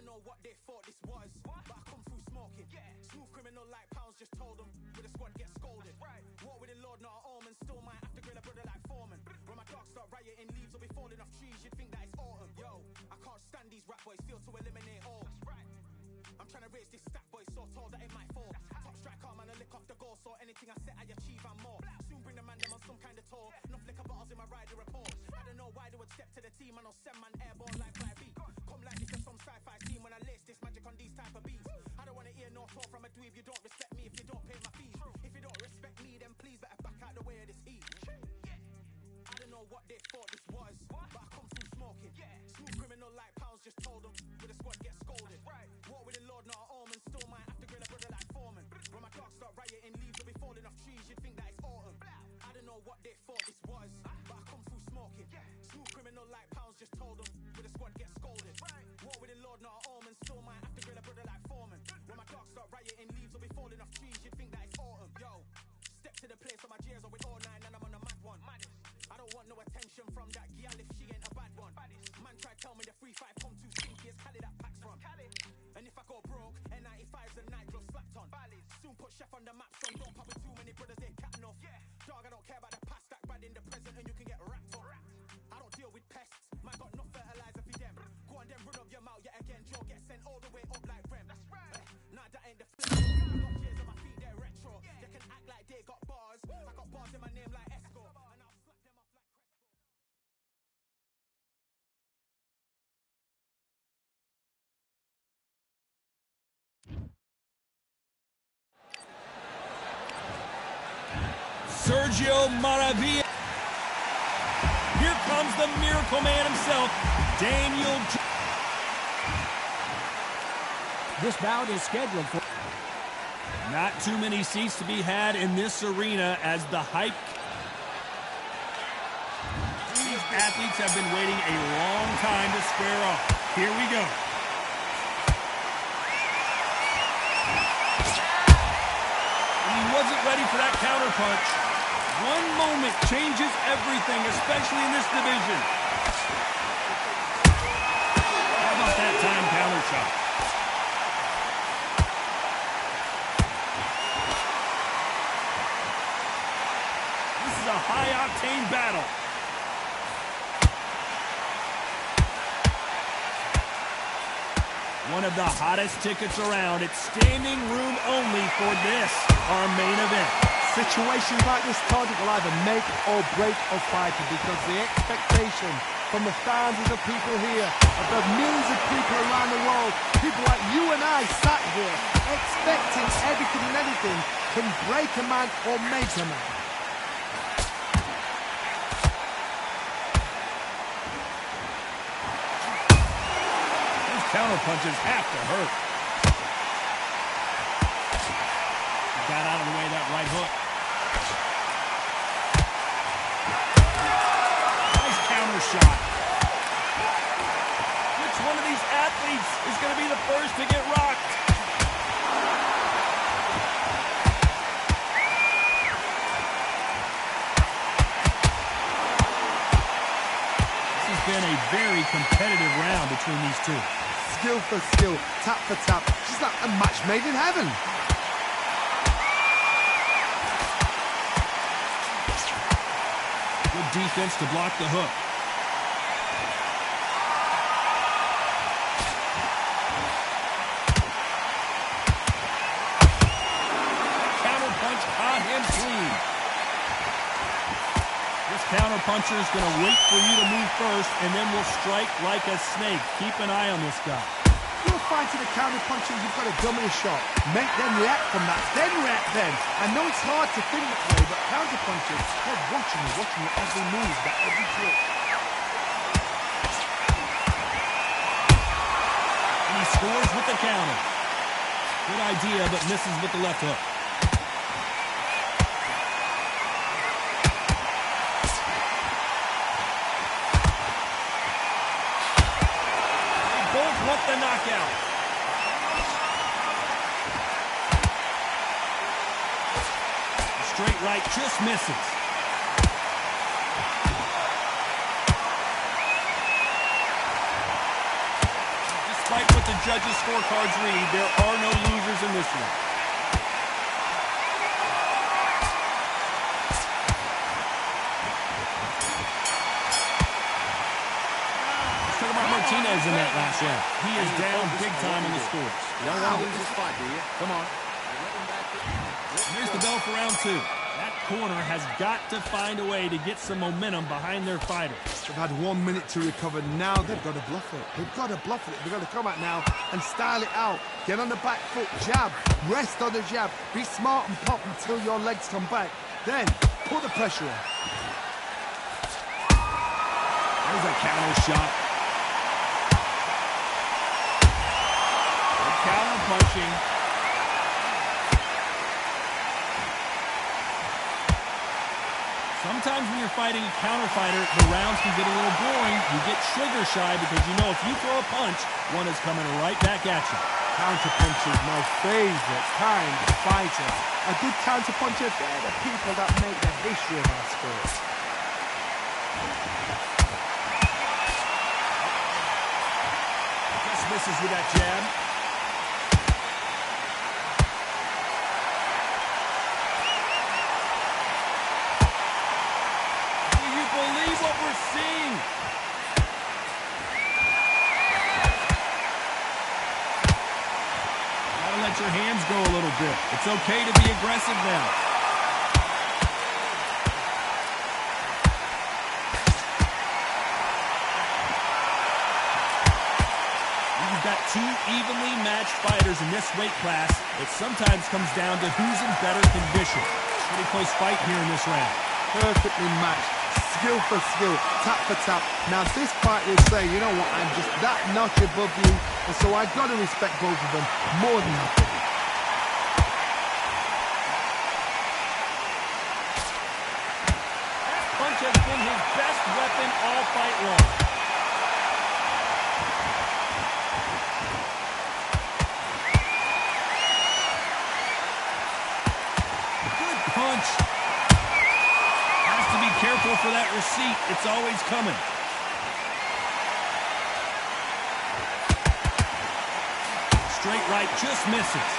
Know what they thought this was, but I come through smoking. Smooth criminal like pounds, just told them with a squad get scolded. Walk with the Lord, not an omen. Still might have to grill a brother like Foreman. When my dogs start rioting, leaves will be falling off trees. You'd think that it's autumn. Yo, I can't stand these rap boys, feel to eliminate all. I'm trying to raise this stack, boy, so tall that it might fall. Top striker, man, I lick off the goal, so anything I set, I achieve and more. Soon bring the man them on some kind of tour. Enough liquor bottles in my rider report. I don't know why they would step to the team, and I'll send man airborne like 5B. Come like this to some sci-fi scene when I lace this magic on these type of beats. I don't want to hear no talk from a dweeb. You don't respect me if you don't pay my fees. If you don't respect me, then please better back out the way of this heat. I don't know what they thought this was, but I come through smoking. Smooth criminal like pounds, just told them with a squad get scolded. Walk with the Lord, not an omen. Still might have to grill a brother like Foreman. When my dogs start rioting, leaves will be falling off trees. You'd think that it's autumn. I don't know what they thought this was, but I come through smoking. Smooth criminal like pounds, just told them with a squad get scolded. Walk with the Lord, not an omen. Still might have to grill a brother like Foreman. When my dogs start rioting, leaves will be falling off trees. You'd think that it's autumn. Yo, step to the place where my J's are with all nine and I'm on a mad one. I don't want no attention from that gal if she ain't a bad one. Man try tell me the 3-5 come too stinky, it's Cali that packs from. And if I go broke, N95's a nightclub slapped on. Soon put chef on the map, son. Don't pop with too many brothers, they catting off. Dog, I don't care about the past, that bad in the present, and you can get wrapped up. I don't deal with pests, man got no fertilizer for them. Go on then, run up your mouth yet again. Joe get sent all the way up like Rem. Nah, that ain't the flip. I got J's on my feet, they're retro. They can act like they got bars. I got bars in my name like Esco. And I'll slap them off like Crespo. Sergio Maravilla. Here comes the Miracle Man himself, Daniel. This bout is scheduled for... Not too many seats to be had in this arena as the hype. These athletes have been waiting a long time to square off. Here we go. And he wasn't ready for that counter punch. One moment changes everything, especially in this division. How about that time counter shot? high-octane battle. One of the hottest tickets around. It's standing room only for this, our main event. Situations like this, Todd, will either make or break a fighter, because the expectation from the thousands of people here, of the millions of people around the world, people like you and I sat here expecting everything and anything, can break a man or make a man. Those counter punches have to hurt. Got out of the way of that right hook. Nice counter shot. Which one of these athletes is going to be the first to get rocked? This has been a very competitive round between these two. Skill for skill, tap for tap, just like a match made in heaven. Good defense to block the hook. Counter punch caught him clean. This counter puncher is going to wait for you to move first, and then will strike like a snake. Keep an eye on this guy. You're fighting a counter puncher, you've got to dummy a shot. Make them react from that, then react then. I know it's hard to think that way, but counter punchers, they're watching you every move, that every trick. And he scores with the counter. Good idea, but misses with the left hook. Both want the knockout. Straight right just misses. Despite what the judges' scorecards read, there are no losers in this one. Martinez in that last round. He is down big time in the scores. You don't want to lose this fight, do you? Come on. Here's the bell for round two. That corner has got to find a way to get some momentum behind their fighter. They've had 1 minute to recover. Now they've got to bluff it. They've got to bluff it. They've got to come out now and style it out. Get on the back foot, jab, rest on the jab. Be smart and pop until your legs come back. Then put the pressure on. There's a counter shot. Counter punching. Sometimes when you're fighting a counter fighter, the rounds can get a little boring. You get trigger shy because you know if you throw a punch, one is coming right back at you. Counter punchers, my favorite kind of fighter. A good counter puncher, they're the people that make the history of our sport. Just misses with that jab. Believe what we're seeing. Gotta let your hands go a little bit. It's okay to be aggressive now. You've got two evenly matched fighters in this weight class. It sometimes comes down to who's in better condition. Pretty close fight here in this round. Perfectly matched. Skill for skill, tap for tap. Now this fight will say, you know what, I'm just that notch above you, and so I've got to respect both of them more than nothing. That punch has been his best weapon all fight long. Good punch. To be careful for that receipt. It's always coming. Straight right just misses.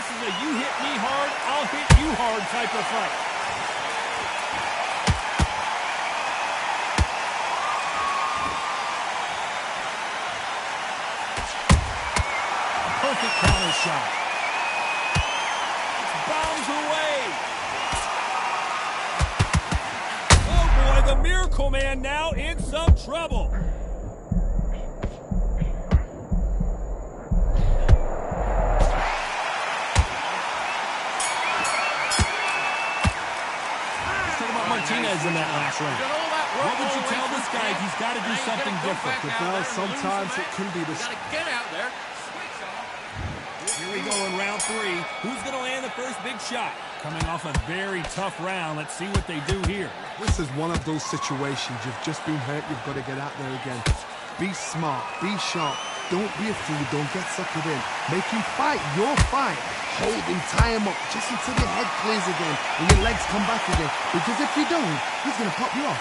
This is a you hit me hard, I'll hit you hard type of fight. Perfect counter shot. Bombs away. Oh boy, the Miracle Man now in some trouble. Martinez in that last round. What would you tell this guy? He's got to do something different. Well, sometimes it can be the... Get out there. Here we go in round 3. Who's going to land the first big shot? Coming off a very tough round. Let's see what they do here. This is one of those situations. You've just been hurt. You've got to get out there again. Be smart. Be sharp. Don't be a fool. Don't get suckered in. Make him fight your fight. Hold him, tie him up, just until your head clears again and your legs come back again. Because if you don't, he's going to pop you off.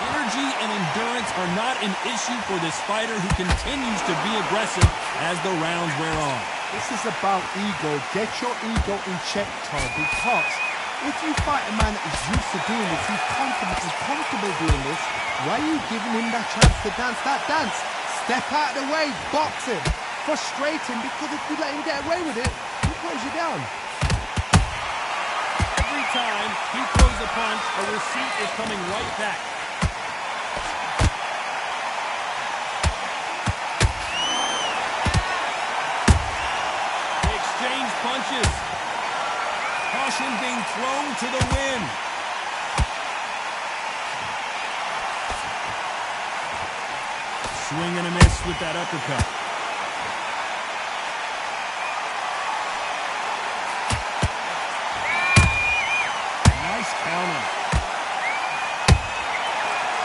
Energy and endurance are not an issue for this fighter who continues to be aggressive as the rounds wear on. This is about ego. Get your ego in check, Todd, because if you fight a man that is used to doing this, he's comfortable doing this, why are you giving him that chance to dance that dance? Step out of the way, box him, frustrate him, because if you let him get away with it, he throws you down. Every time he throws a punch, a receipt is coming right back. They exchange punches. Caution being thrown to the wind. Swing and a miss with that uppercut. Nice counter.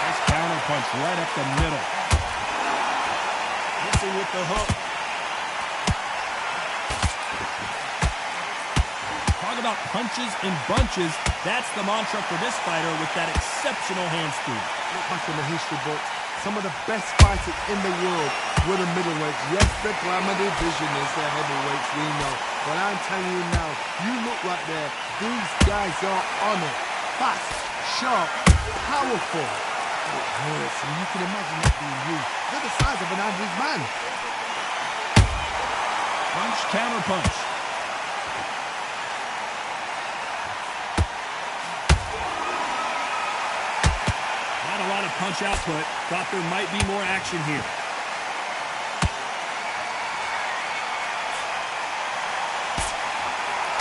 Nice counter punch right up the middle. Missing with the hook. Talk about punches and bunches. That's the mantra for this fighter with that exceptional hand speed. Look back in the history books. Some of the best fighters in the world were the middleweights. Yes, the glamour division is the heavyweights, we know. But I'm telling you now, you look right there, these guys are on it. Fast, sharp, powerful. It hurts, and you can imagine that being you. They're the size of an average man. Punch, counter punch. Punch output. Thought there might be more action here.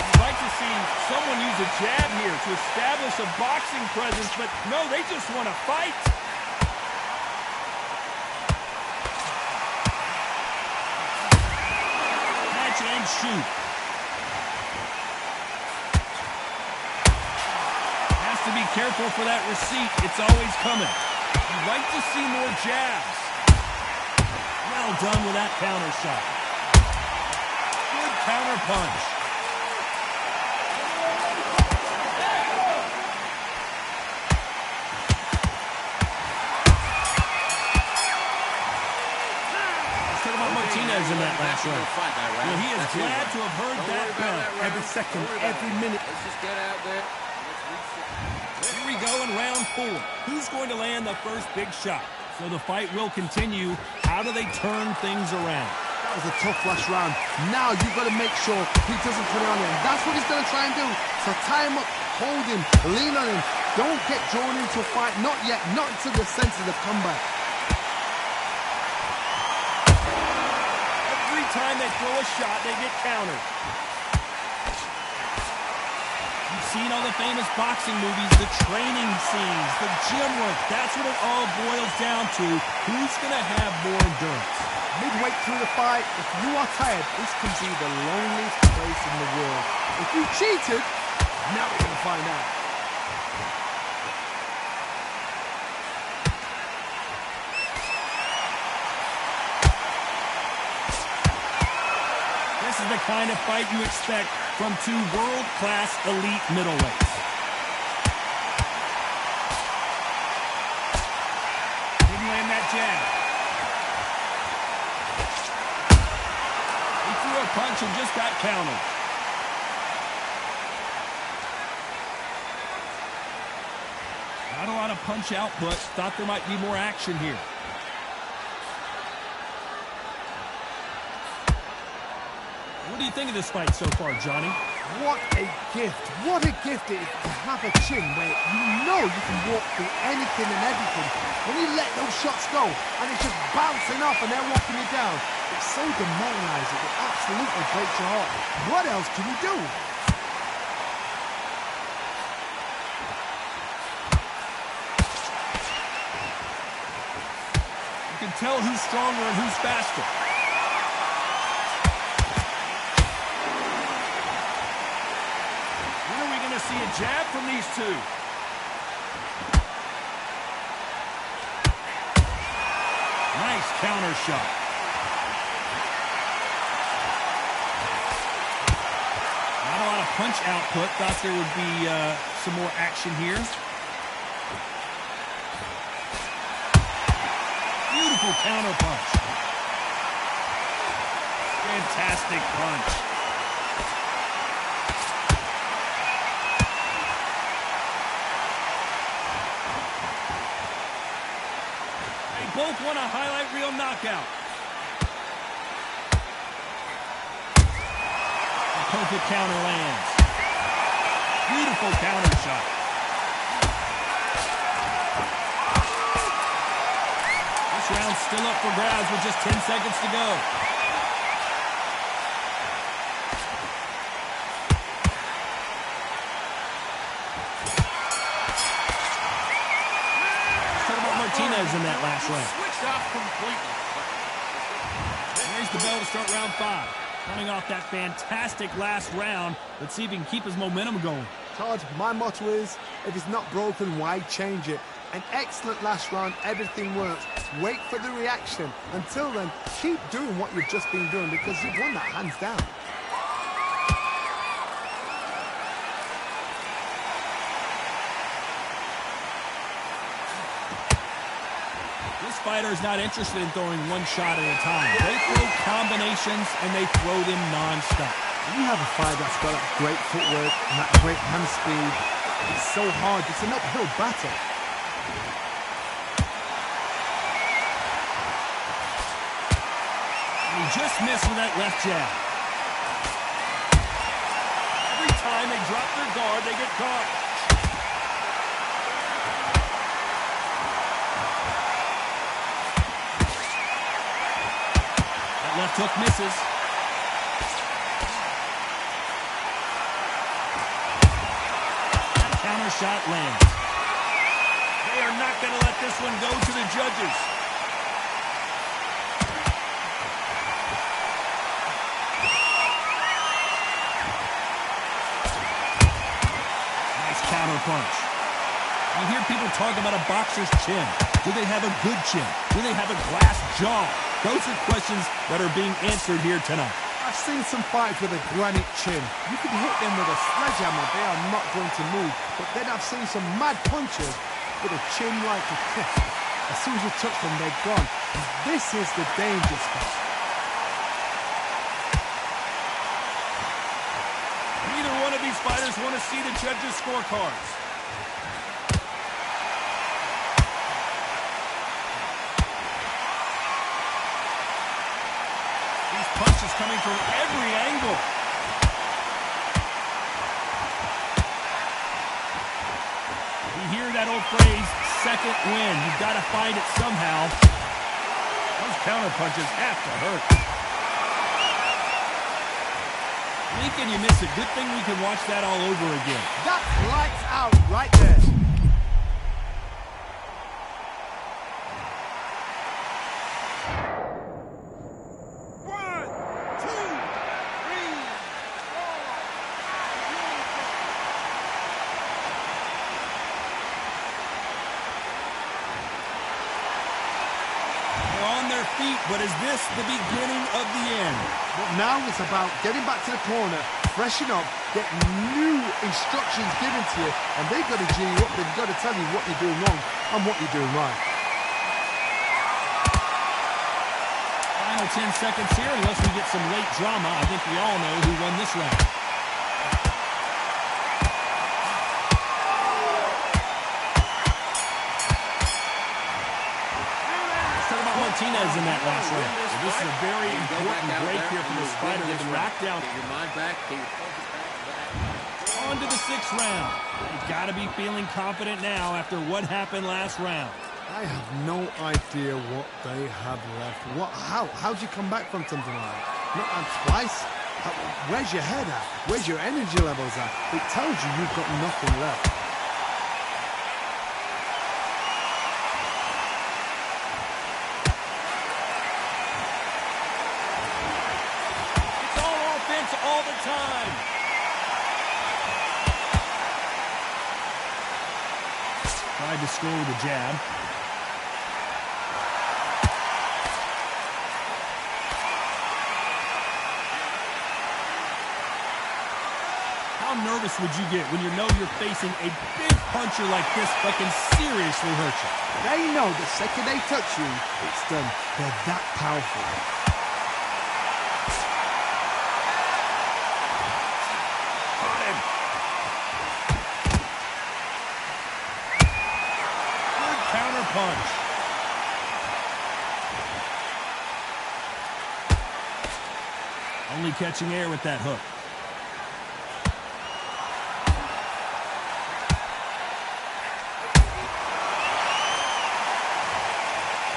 I'd like to see someone use a jab here to establish a boxing presence, but no, they just want to fight. Catch and shoot. Has to be careful for that receipt. It's always coming. You'd like to see more jabs. Well done with that counter shot. Good counter punch. Let's talk about Martinez in that last round. Well, he is glad to have heard that bell. Every second, every minute. Let's just get out there. Here we go in round 4. Who's going to land the first big shot? So the fight will continue. How do they turn things around? That was a tough last round. Now you've got to make sure he doesn't put it on him. That's what he's going to try and do. So tie him up, hold him, lean on him. Don't get drawn into a fight. Not yet. Not until the senses have come back. Every time they throw a shot, they get countered. You've seen all the famous boxing movies, the training scenes, the gym work. That's what it all boils down to. Who's going to have more endurance? Midway through the fight, if you are tired, this can be the loneliest place in the world. If you cheated, now we're going to find out. This is the kind of fight you expect from two world-class elite middleweights. Didn't land that jab. punch and just got countered. Not a lot of punch output. Thought there might be more action here. What do you think of this fight so far, Johnny? What a gift. What a gift it is to have a chin where you know you can walk through anything and everything. When you let those shots go and it's just bouncing off and they're walking you down, it's so demoralizing. It absolutely breaks your heart. What else can you do? You can tell who's stronger and who's faster. See a jab from these two. Nice counter shot. Not a lot of punch output. Thought there would be some more action here. Beautiful counter punch. Fantastic punch. Both want a highlight reel knockout. A perfect counter lands. Beautiful counter shot. This round's still up for grabs with just 10 seconds to go. Martinez in that last round. Switched off completely. Raise the bell to start round 5. Coming off that fantastic last round, let's see if he can keep his momentum going. Todd, my motto is, if it's not broken, why change it? An excellent last round, everything works. Wait for the reaction. Until then, keep doing what you've just been doing because you've won that hands down. Fighter is not interested in throwing one shot at a time. They throw combinations and they throw them non-stop. When you have a fighter that's got that great footwork and that great hand speed, it's so hard. It's an uphill battle. And he just missed with that left jab. Every time they drop their guard, they get caught. Left hook misses. That counter shot lands. They are not going to let this one go to the judges. Nice counter punch. You hear people talk about a boxer's chin. Do they have a good chin? Do they have a glass jaw? Those are questions that are being answered here tonight. I've seen some fights with a granite chin. You can hit them with a sledgehammer, they are not going to move. But then I've seen some mad punchers with a chin like a cliff. As soon as you touch them, they're gone. And this is the danger spot. Neither one of these fighters want to see the judges' scorecards. Punches coming from every angle. You hear that old phrase, second win. You've got to find it somehow. Those counter punches have to hurt. Blink and you miss it. Good thing we can watch that all over again. That's lights out right there. Feet, but is this the beginning of the end? But now it's about getting back to the corner, freshen up, get new instructions given to you, and they've got to G you up, they've got to tell you what you're doing wrong and what you're doing right. Final 10 seconds here, unless we get some late drama. I think we all know who won this round. Martinez in that last round. Well, this is a very important break here for this fighter. They've been racked down. Get your mind back. Get your focus back. On to the 6th round. You've got to be feeling confident now after what happened last round. I have no idea what they have left. How do you come back from something like that? Not twice? Where's your head at? Where's your energy levels at? It tells you you've got nothing left. All the time. Tried to score with a jab. How nervous would you get when you know you're facing a big puncher like this that can seriously hurt you? They know the second they touch you, it's done. They're that powerful. Punch. Only catching air with that hook.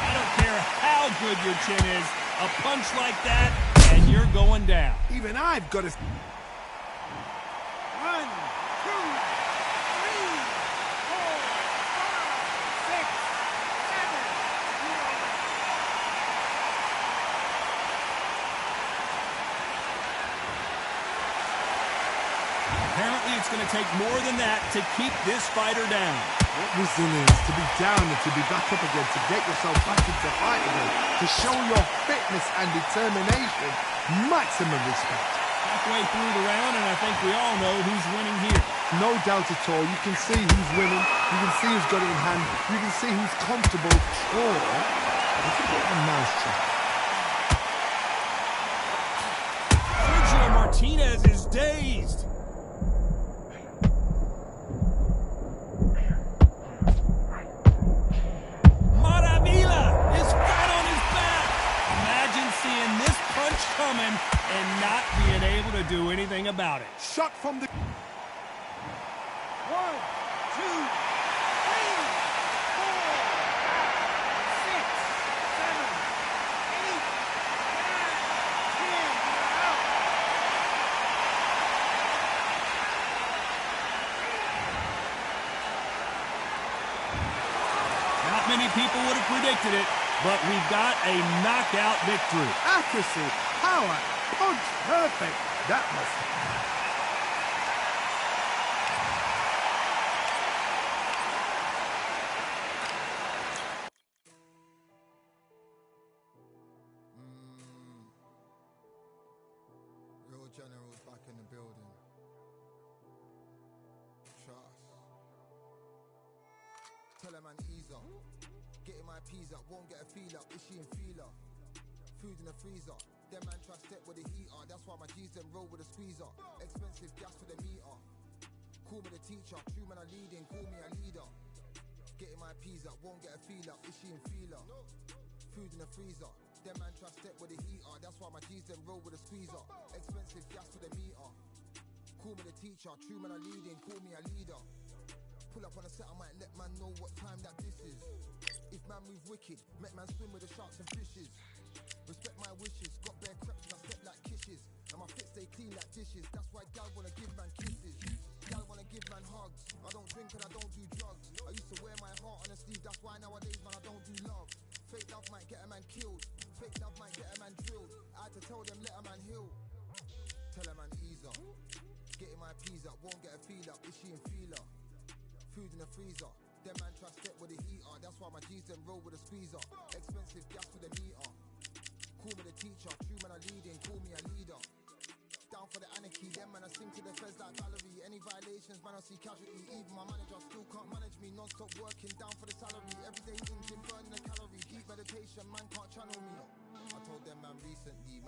I don't care how good your chin is, a punch like that, and you're going down. Even I've got to... 1, 2, 3, 4, 5, 6, 7. Apparently, it's going to take more than that to keep this fighter down. What resilience to be down and to be back up again, to get yourself back into fight again, to show your fitness and determination. Maximum respect. Halfway through the round, and I think we all know who's winning here. No doubt at all. You can see who's winning. You can see who's got it in hand. You can see who's comfortable. Or you can get a nice trap. Sergio Martinez is dazed. Coming and not being able to do anything about it. Shot from the... 1, 2, 3, 4, 5, 6, 7, 8, 9, 10. Out. Not many people would have predicted it, but we've got a knockout victory. Accuracy, power, punch, perfect. That was... Real generals back in the building. Trust. Tell a man ease up. Getting my peas up, won't get a feel up. Is she in feeler? Food in the freezer. Them man try step with the heater. That's why my G's them roll with a squeezer. Expensive gas for the meter. Call me the teacher. True man I leading, call me a leader. Getting my peas up, won't get a feel up. Is she in feeler? Food in the freezer. Them man try step with the heater. That's why my G's them roll with a squeezer. Expensive gas for the meter. Call me the teacher. True man I leading, call me a leader. Pull up on a set, I might let man know what time that this is. If man move wicked, make man swim with the sharks and fishes. Respect my wishes, got bare creps and I step like kisses. And my fit stay clean like dishes. That's why gal wanna give man kisses. Gal wanna give man hugs. I don't drink and I don't do drugs. I used to wear my heart on a sleeve. That's why nowadays man I don't do love. Fake love might get a man killed. Fake love might get a man drilled. I had to tell them let a man heal. Tell a man ease up. Getting my peas up, won't get a feel up. Is she in feeler? Food in the freezer. Them man try step with the heater. That's why my G's them roll with a squeezer. Expensive gas for the meter. Call me the teacher. True man I leading, call me a leader. Down for the anarchy. Them man I sing to the feds like Valerie. Any violations man I see casualty. Even my manager still can't manage me. Non-stop working down for the salary. Everyday in gym burning a calorie. Deep meditation man can't channel me. I told them man read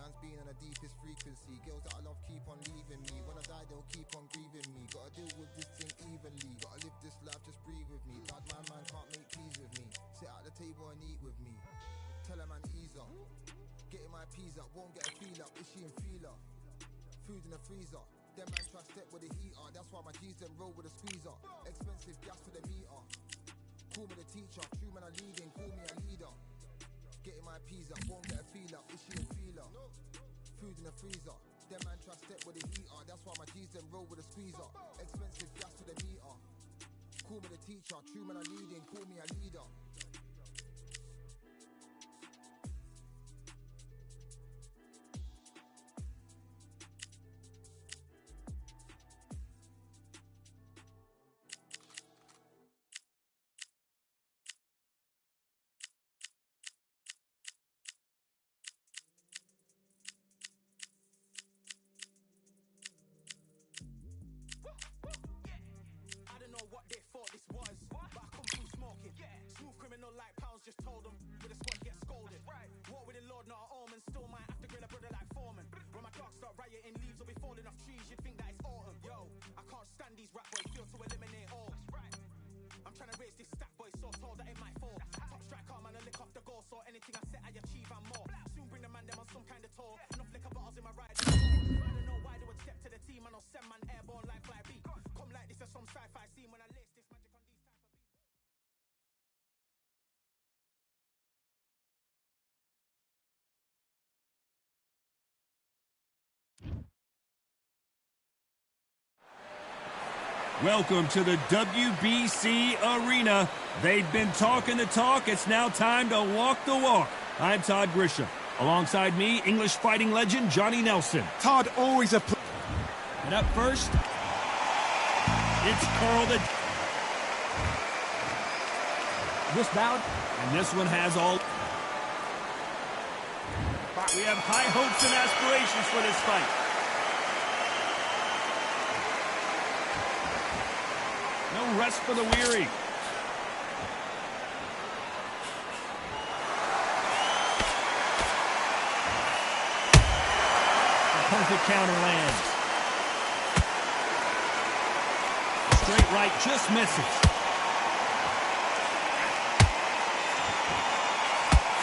man's been on the deepest frequency. Girls that I love keep on leaving me. When I die, they'll keep on grieving me. Gotta deal with this thing evenly. Gotta live this life, just breathe with me. Bad man can't make peas with me. Sit at the table and eat with me. Tell a man ease up. Getting my peas up, won't get a feel up. Is she in feeler? Food in the freezer. Them man try step with the heater. That's why my G's them roll with a squeezer. Expensive gas for the meter. Call me the teacher. True man I leading, call me a leader. Getting my peas up, won't get a feel up. Is she a feeler? Food in the freezer. Them man try step with the heater. That's why my G's them roll with a squeezer. Expensive gas for the meter. Call me the teacher. True man I leading, call me a leader. What they thought this was, but I come through smoking. Smooth criminal like pounds, just told them with a squad get scolded. Walk with the Lord, not an omen. Still might have to grill a brother like Foreman. When my dogs start rioting, leaves will be falling off trees. You'd think that it's autumn. Yo, I can't stand these rap boys, feel to eliminate all. I'm trying to raise this stack boy, so tall that it might fall. Top striker, man, I lick off the goal, so anything I set, I achieve and more. Soon bring the man them on some kind of tour. Enough liquor bottles in my ride. I don't know why they would step to the team, and I'll send man airborne like fly beat. Come like this as some sci-fi scene when I lace this magic on these type of beats. Welcome to the WBC Arena. They've been talking the talk. It's now time to walk the walk. I'm Todd Grisham. Alongside me, English fighting legend Johnny Nelson. Todd, always a And up first, it's Carl the... This bout, And this one has all... We have high hopes and aspirations for this fight. No rest for the weary. The perfect counter lands. Straight right just misses.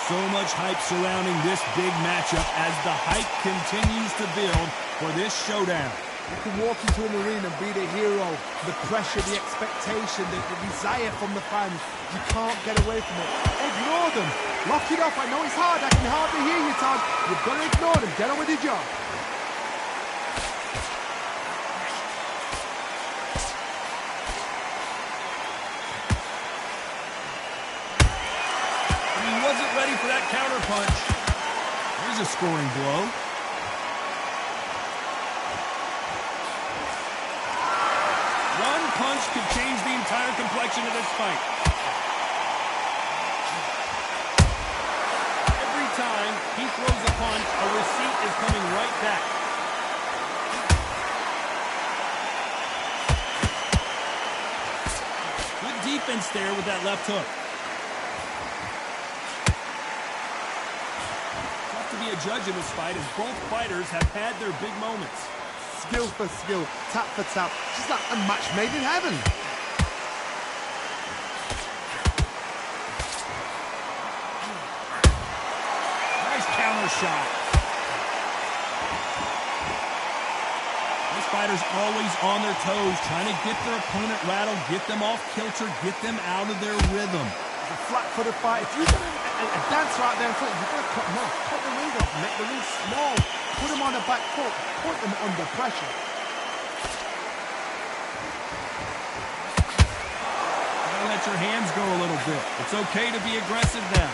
So much hype surrounding this big matchup as the hype continues to build for this showdown. You can walk into an arena and be the hero. The pressure, the expectation, the desire from the fans. You can't get away from it. Ignore them. Lock it up. I know it's hard. I can hardly hear you, Todd. You've got to ignore them. Get on with your job. Ready for that counter punch. Here's a scoring blow. One punch could change the entire complexion of this fight. Every time he throws a punch, a receipt is coming right back. Good defense there with that left hook. To be a judge in this fight as both fighters have had their big moments. Skill for skill, tap for tap. Just like a match made in heaven. Nice counter shot. These fighters always on their toes, trying to get their opponent rattled, get them off kilter, get them out of their rhythm. It's a flat-footed fight. If you've got a dancer out there in front, you've got to cut them off. Cut the ring off, make the ring small. Put them on the back foot. Put them under pressure. Gotta let your hands go a little bit. It's okay to be aggressive now.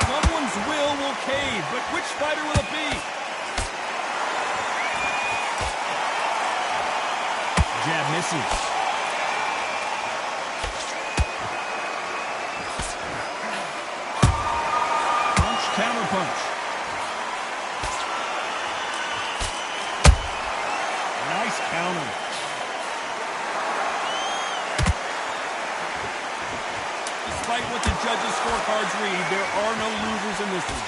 Someone's will cave, but which fighter will it be? Jab misses. Punch, counter punch. Nice counter. Despite what the judges' scorecards read, there are no losers in this one.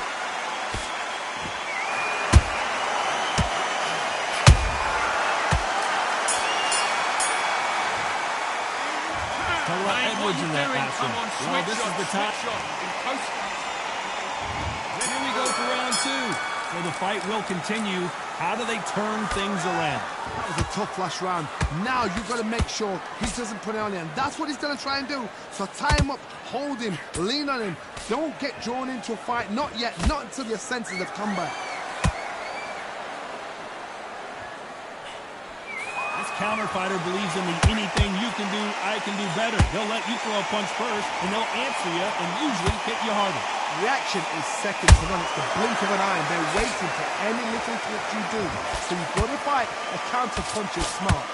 Talk about Edwards in that last one. Well, this is the time. Here we go for round two. So the fight will continue. How do they turn things around? That was a tough last round. Now you've got to make sure he doesn't put it on you. And that's what he's going to try and do. So tie him up, hold him, lean on him. Don't get drawn into a fight. Not yet. Not until your senses have come back. This counter fighter believes in the anything you can do, I can do better. They'll let you throw a punch first, and they'll answer you and usually hit you harder. Reaction is second to none. It's the blink of an eye, and they're waiting for any little twitch you do. So you've got to fight a counter punch is smart.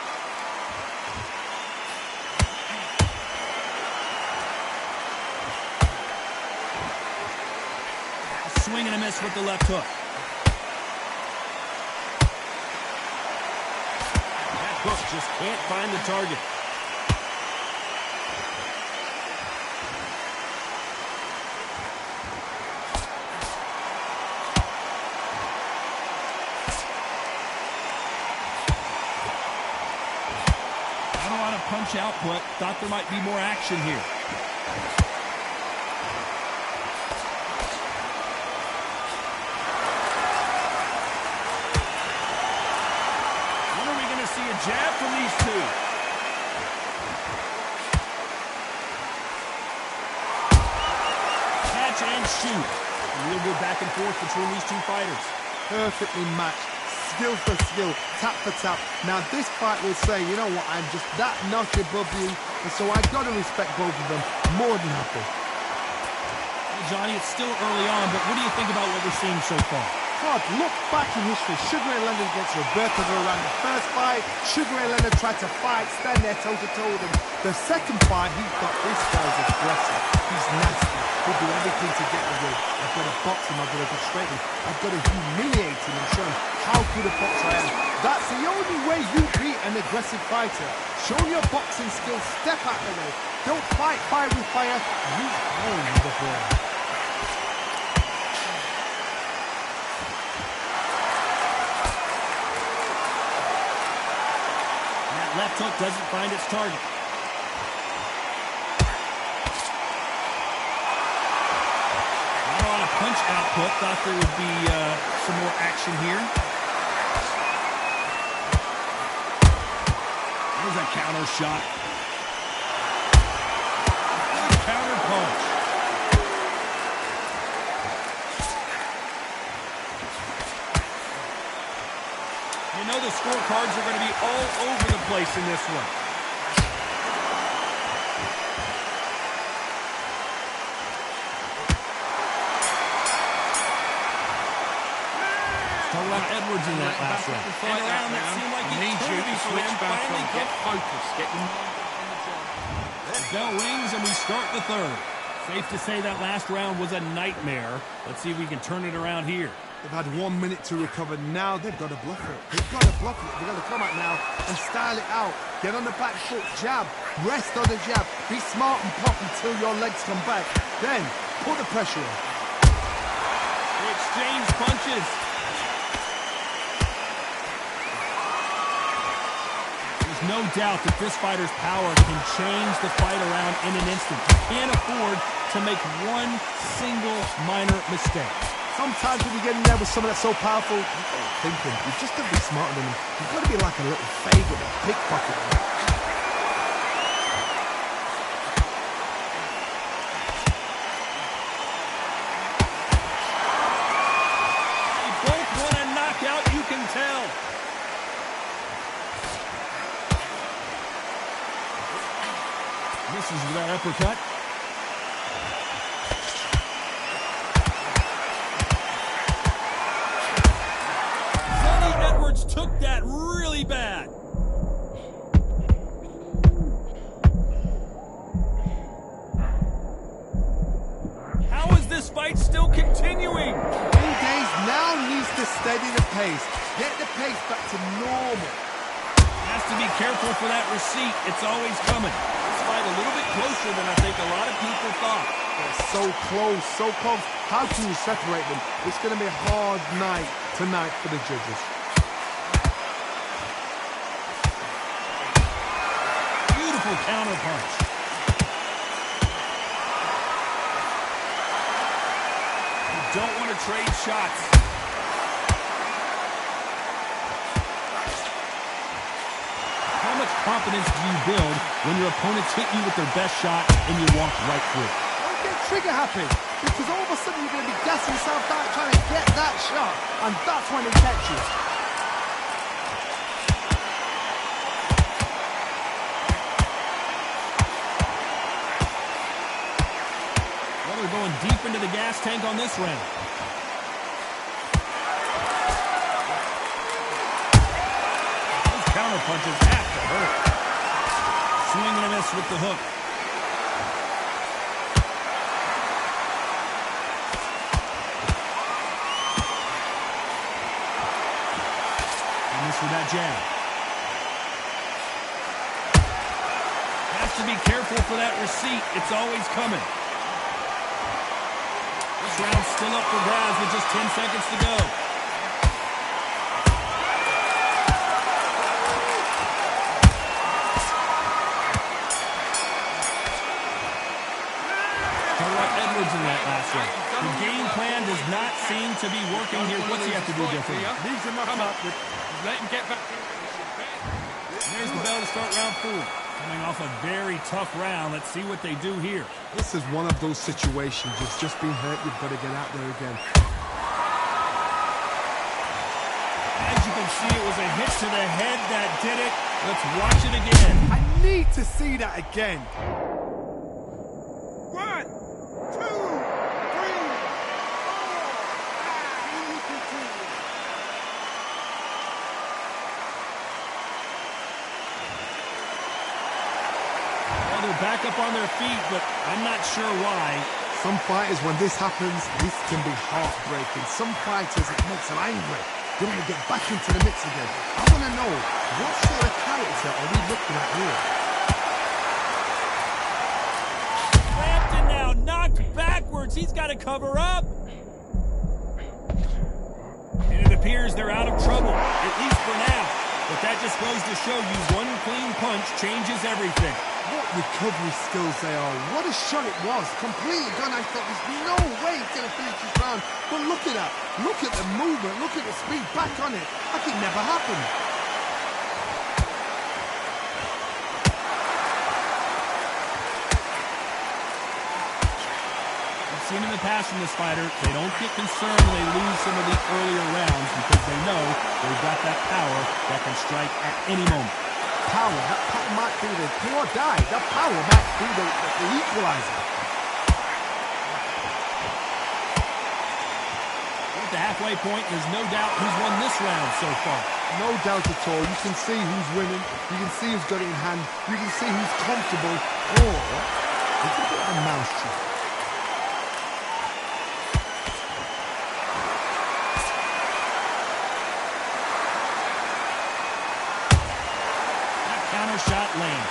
A swing and a miss with the left hook. That hook just can't find the target. Punch output. Thought there might be more action here. When are we going to see a jab from these two? Catch and shoot. A real good back and forth between these two fighters. Perfectly matched. Skill for skill, tap for tap. Now this fight will say, you know what, I'm just that notch above you, and so I've got to respect both of them more than happy. Well, Johnny, it's still early on, but what do you think about what we're seeing so far? God, look back in history. Sugar Ray Leonard against Roberto Duran. The first fight, Sugar Ray Leonard tried to fight, stand there toe-to-toe with him. The second fight, he thought this guy's aggressive. He's nasty. He'll do everything to get away. I've got to box him, I've got to go straight in. I've got to humiliate him and show him how good a boxer I am. That's the only way you beat an aggressive fighter. Show your boxing skills, step out the way. Don't fight fire with fire. Use brain with a brain. That left hook doesn't find its target. Punch output. Thought there would be some more action here. There's a counter shot. Good counter punch. You know the scorecards are going to be all over the place in this one. Edwards in that last round. And around that seemed like he needs you to switch back on, get focused, get your mind on the job. That bell rings and we start the third. Safe to say that last round was a nightmare. Let's see if we can turn it around here. They've had 1 minute to recover. Now they've got to bluff it. They've got to bluff it. They've got to come out now and style it out. Get on the back foot, jab, rest on the jab. Be smart and pop until your legs come back. Then put the pressure on. They exchange punches. There's no doubt that this fighter's power can change the fight around in an instant. You can't afford to make one single minor mistake. Sometimes when you get in there with someone that's so powerful, you've got to think him. You've just got to be smarter than him. You've got to be like a little faggot, a pickpocket. They both want a knockout, you can tell. Misses with that uppercut. Sonny Edwards took that really bad. How is this fight still continuing? Days now needs to steady the pace. Get the pace back to normal. Has to be careful for that receipt. It's always coming. This fight a little bit closer than I think a lot of people thought. They're so close, so close. How can you separate them? It's going to be a hard night tonight for the judges. Beautiful counter punch. You don't want to trade shots. How much confidence do you build when your opponents hit you with their best shot and you walk right through it? Don't get trigger happy, because all of a sudden you're going to be gassing yourself out trying to get that shot, and that's when it catches. Well, they're going deep into the gas tank on this round. Those counter punches have to hurt. Swing and a miss with the hook. For that jab. Has to be careful for that receipt. It's always coming. This round's still up for grabs with just 10 seconds to go. Edwards in that last round. The game plan does not seem to be working here. What's he have to do differently? Leaves him up. Let him get back in. There's the bell to start round 4. Coming off a very tough round. Let's see what they do here. This is one of those situations. You've just been hurt. You've got to get out there again. As you can see, it was a hit to the head that did it. Let's watch it again. I need to see that again. 1, 2, 3, 4. Well, they're back up on their feet, but I'm not sure why. Some fighters, when this happens, this can be heartbreaking. Some fighters, it makes them angry. They want to get back into the mix again. I want to know, what sort of character are we looking at here? Frampton now knocked backwards. He's got to cover up. And it appears they're out of trouble, at least for now. But that just goes to show you one clean punch changes everything. What recovery skills they are. What a shot it was. Completely gone. I thought there's no way he's going to finish this round. But look at that. Look at the movement. Look at the speed. Back on it. Like it never happened. We've seen in the past from this fighter, they don't get concerned when they lose some of the earlier rounds because they know they've got that power that can strike at any moment. Power. That power might be the do or die. That power might be the equalizer. At the halfway point, there's no doubt who's won this round so far. No doubt at all. You can see who's winning. You can see who's got it in hand. You can see who's comfortable. Or it's a bit of a mousetrap. Shot lands.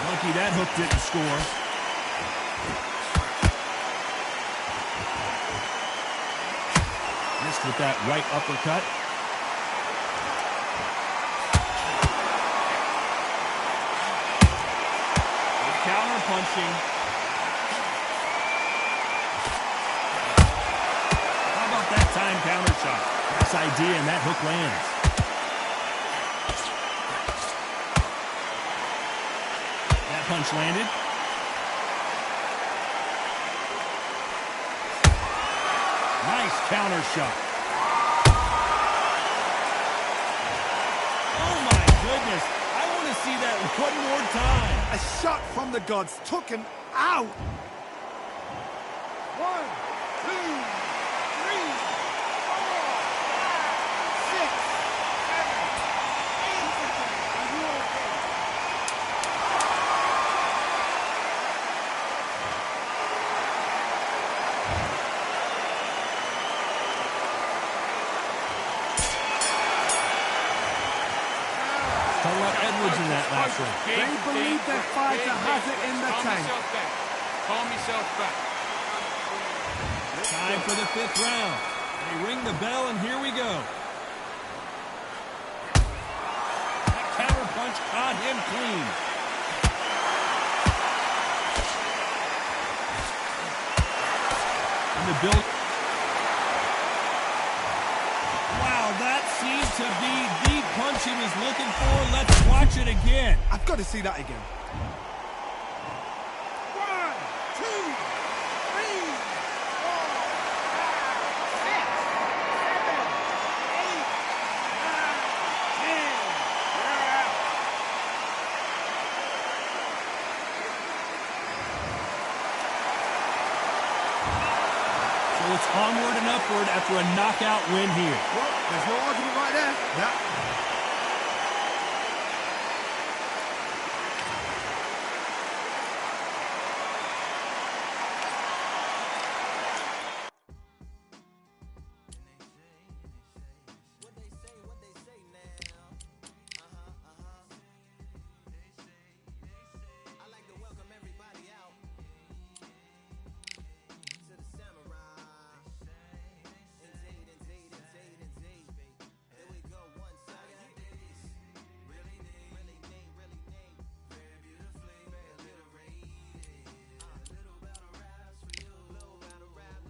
Lucky that hook didn't score. Missed with that right uppercut. Good counter punching. How about that time counter shot? Nice idea, and that hook lands. Punch landed. Nice counter shot. Oh my goodness. I want to see that one more time. A shot from the gods took him out. 1, 2, 3, 4, 5, 6, 7, 8. Edwards in that classroom. They believe their fighter has it in the tank. Calm yourself back. Time for the 5th round. They ring the bell, and here we go. That counter punch caught him clean. And the build. Wow, that seemed to be the punch he was looking for. Let's watch it again. I've got to see that again. 1, 2, 3, 4, 5, 6, 7, 8, 9, 10. So it's onward and upward after a knockout win here. Well, there's no argument right there. Yeah. I like to welcome everybody out to the Samurai. Indeed. Here we go, one time. Really neat. Very beautifully, alliterated. Little battle raps for you. Little battle rap.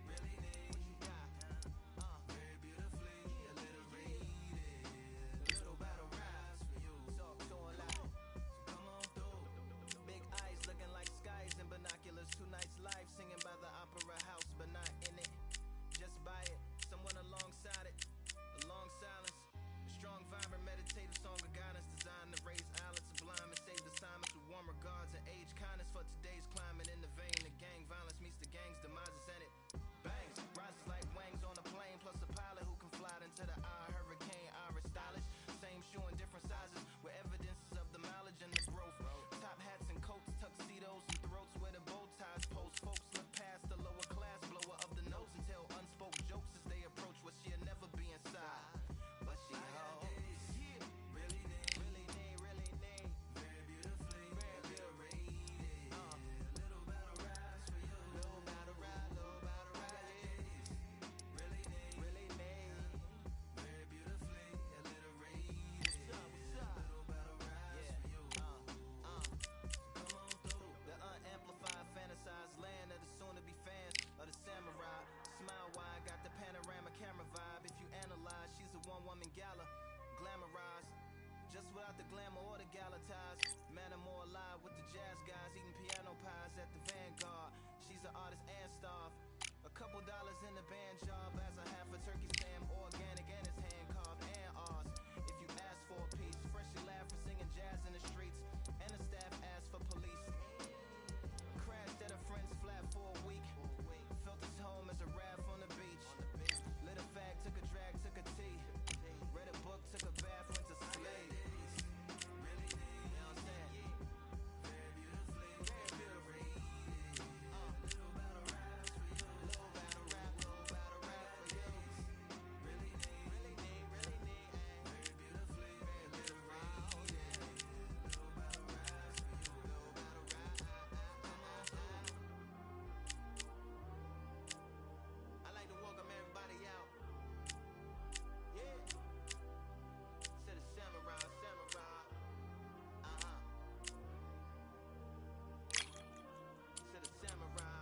Really neat. What you got? Very beautifully alliterated. Little battle raps for you. So a lot. Come on through. Big eyes looking like skies and binoculars. 2 nights live singing by the opera house, but not in it. Just by it. Someone alongside it. A long silence. A strong, vibrant, meditative song of guidance designed to raise islands sublime and save the Simons with warm regards and age kindness for today's climate. In the vein of gang violence meets the gang's demises and it bangs. Rises like wings on a plane, plus a pilot who can fly into the eye. Hurricane, Irish stylish. Same shoe in different sizes with evidences of the mileage and the growth. Top hats and coats, tuxedos and throats where the bow ties post. Folks look past the lower class blower of the nose and tell unspoke jokes as they approach what she'll never be inside. But she holds. Really neat. Very beautifully alliterated. Little battle raps for you. Little battle rap. Really neat. Very beautifully alliterated. What's up? Little battle raps for you. Come on through. The unamplified, fantasized land of the soon-to-be fans of the samurai. Smile wide, got the panorama camera vibe. If you analyze, she's a one-woman gala, glamorized, just without the glamour or the gala ties. Man, I'm more alive with the jazz guys, eating piano pies at the Vanguard. She's an artist and staff. A couple dollars in the band job as a half a turkey stam, organic and it's hand carved and ours. If you ask for a piece, freshly laugh for singing jazz in the streets, and the staff asked for police. Crashed at a friend's flat for a week. Felt his home as a raft on the beach. Lit a fag, took a drag, took a tea. Read a book, took a bath, went to sleep. Really deep, you know what I'm saying? Very beautifully alliterated. Little battle raps for you. Little battle rap for you. Really neat. Very beautifully alliterated. Little battle raps for you. Little battle rap. I like to welcome everybody out. Yeah. To the samurai. To the samurai.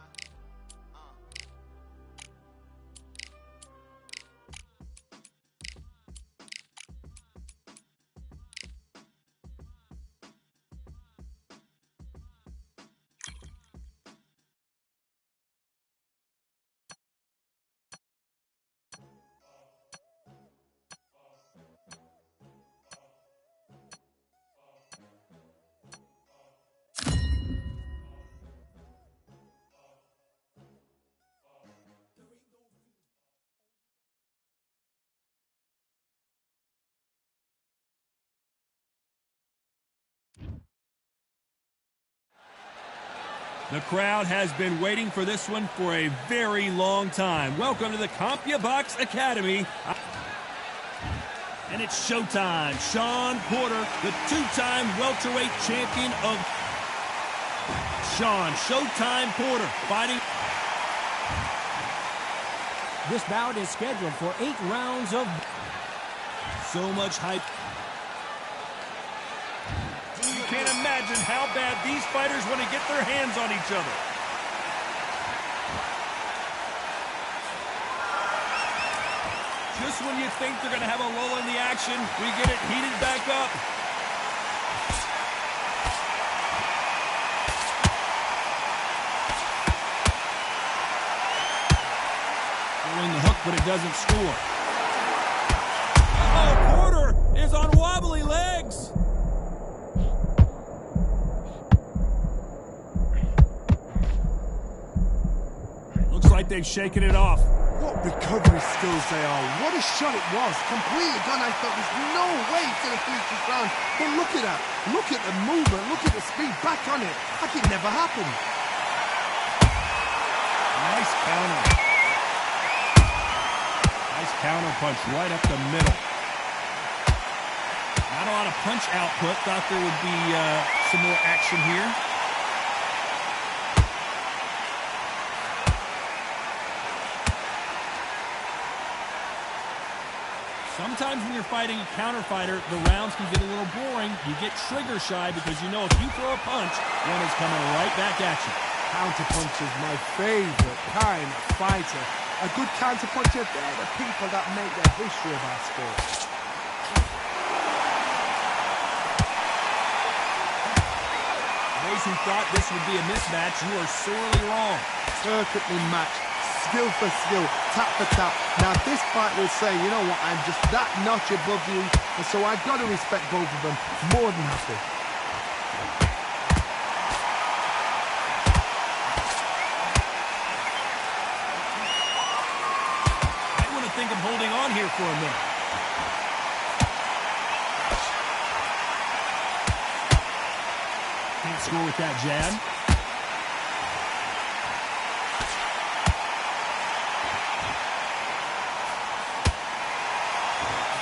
The crowd has been waiting for this one for a very long time. Welcome to the CompuBox Academy. And it's showtime. Shawn Porter, the two-time welterweight champion of Shawn Showtime Porter fighting. This bout is scheduled for 8 rounds of... So much hype. You can't imagine how bad these fighters want to get their hands on each other. Just when you think they're going to have a lull in the action, we get it heated back up. Throwing the hook, but it doesn't score. Oh, Porter is on wobbly legs. Looks like they've shaken it off. What recovery skills they are. What a shot it was. Completely done. I thought there's no way it's going to finish this round. But look at that. Look at the movement. Look at the speed. Back on it. Like it never happened. Nice counter. Nice counter punch right up the middle. Not a lot of punch output. Thought there would be some more action here. Sometimes when you're fighting a counter fighter, the rounds can get a little boring. You get trigger shy because you know if you throw a punch, one is coming right back at you. Counter punch is my favorite kind of fighter. A good counter puncher, they're the people that make the history of our sport. Those who thought this would be a mismatch, you are sorely wrong. Perfectly matched. Skill for skill, tap for tap. Now this fight will say, you know what, I'm just that notch above you, and so I've got to respect both of them more than happy. I want to think of holding on here for a minute. Can't score with that jab.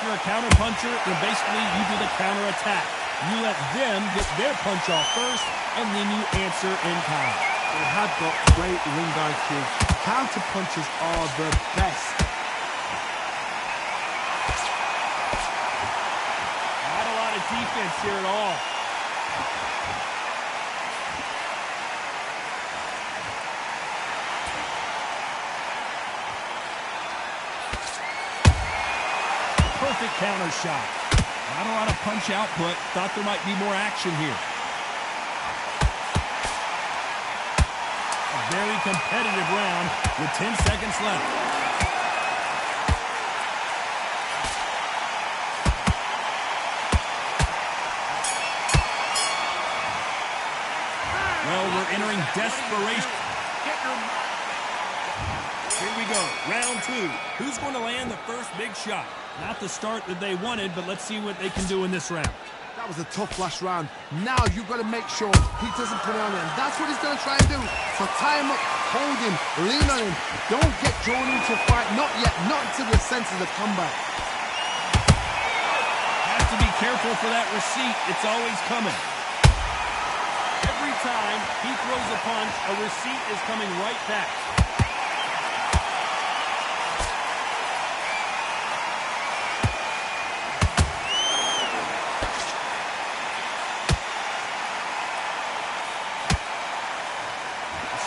A counter puncher, then basically you do the counter attack. You let them get their punch off first, and then you answer in kind. They have got great ring IQ. Counter punches are the best. Not a lot of defense here at all. Perfect counter shot. Not a lot of punch output. Thought there might be more action here. A very competitive round with 10 seconds left. Well, we're entering desperation. Here we go, round 2. Who's going to land the first big shot? Not the start that they wanted, but let's see what they can do in this round. That was a tough last round. Now you've got to make sure he doesn't put it on it, and that's what he's going to try and do. So tie him up, hold him, lean on him. Don't get drawn into a fight. Not yet, not until the senses of combat. Have to be careful for that receipt. It's always coming. Every time he throws a punch, a receipt is coming right back.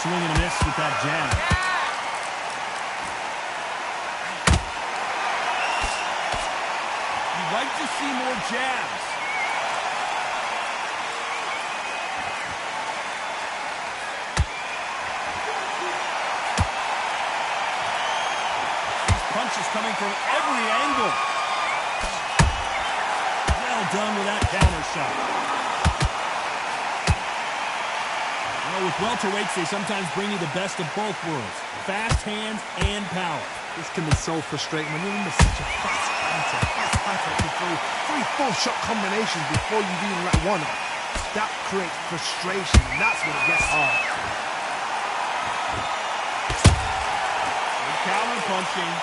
Swing and a miss with that jab. You'd like to see more jabs. These punches coming from every angle. Well done with that counter shot. With welterweights, they sometimes bring you the best of both worlds. Fast hands and power. This can be so frustrating when you're under such a fast fighter. Fast fighter can throw 3-4 shot combinations before you even let one off. That creates frustration, and that's when it gets hard. Counter punching.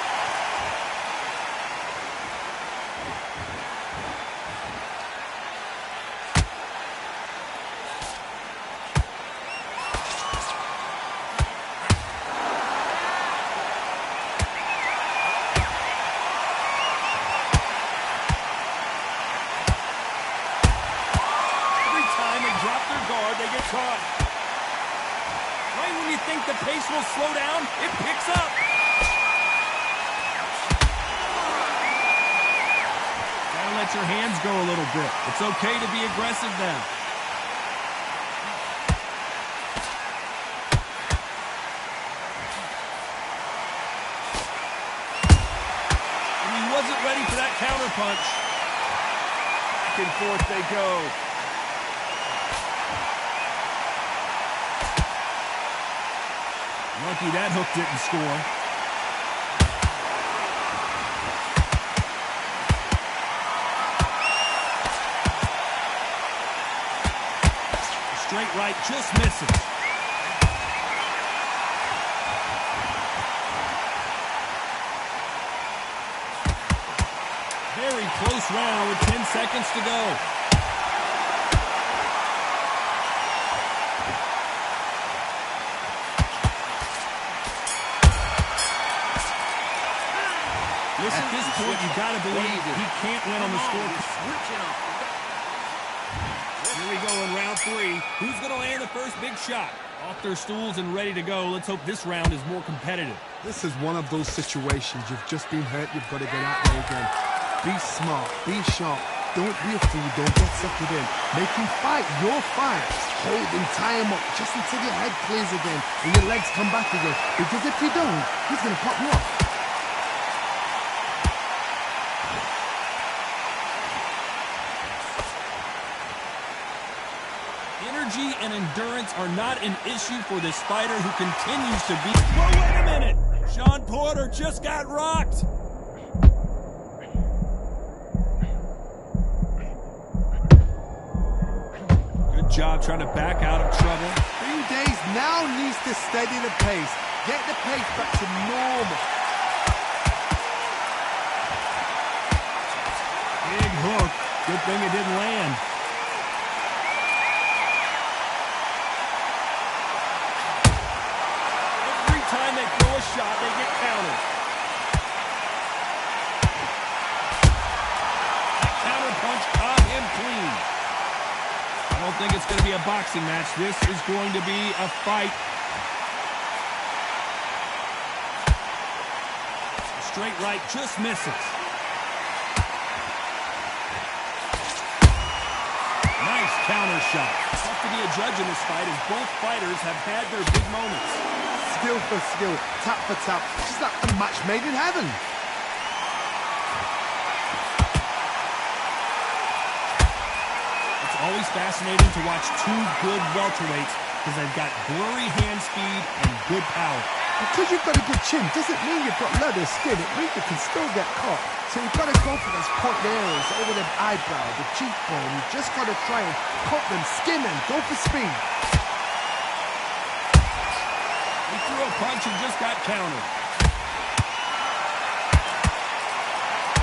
their guard, they get caught. Right when you think the pace will slow down, it picks up. Gotta let your hands go a little bit. It's okay to be aggressive now. And he wasn't ready for that counter punch. Back and forth they go. Lucky that hook didn't score. Straight right just misses. Very close round with 10 seconds to go. At this point, you got to believe he can't win on the score. Here we go in round 3. Who's going to land the first big shot? Off their stools and ready to go. Let's hope this round is more competitive. This is one of those situations. You've just been hurt. You've got to get out there again. Be smart. Be sharp. Don't be a fool. Don't get sucked in. Make him fight your fight. Hold him, tie him up just until your head clears again and your legs come back again. Because if you don't, he's going to pop you off. Energy and endurance are not an issue for this fighter who continues to be... Whoa, wait a minute! Sean Porter just got rocked! Good job trying to back out of trouble. 3 days now needs to steady the pace. Get the pace back to normal. Big hook. Good thing it didn't land. Time they throw a shot, they get countered. That counter punch caught him clean. I don't think it's going to be a boxing match. This is going to be a fight. Straight right just misses. Nice counter shot. Tough to be a judge in this fight as both fighters have had their big moments. Skill for skill, tap for tap, just like a match made in heaven. It's always fascinating to watch two good welterweights because they've got blurry hand speed and good power. Because you've got a good chin doesn't mean you've got leather skin. It means you can still get caught. So you've got to go for those point areas over the eyebrow, the cheekbone. You've just got to try and cut them, skin them, go for speed. He threw a punch and just got countered.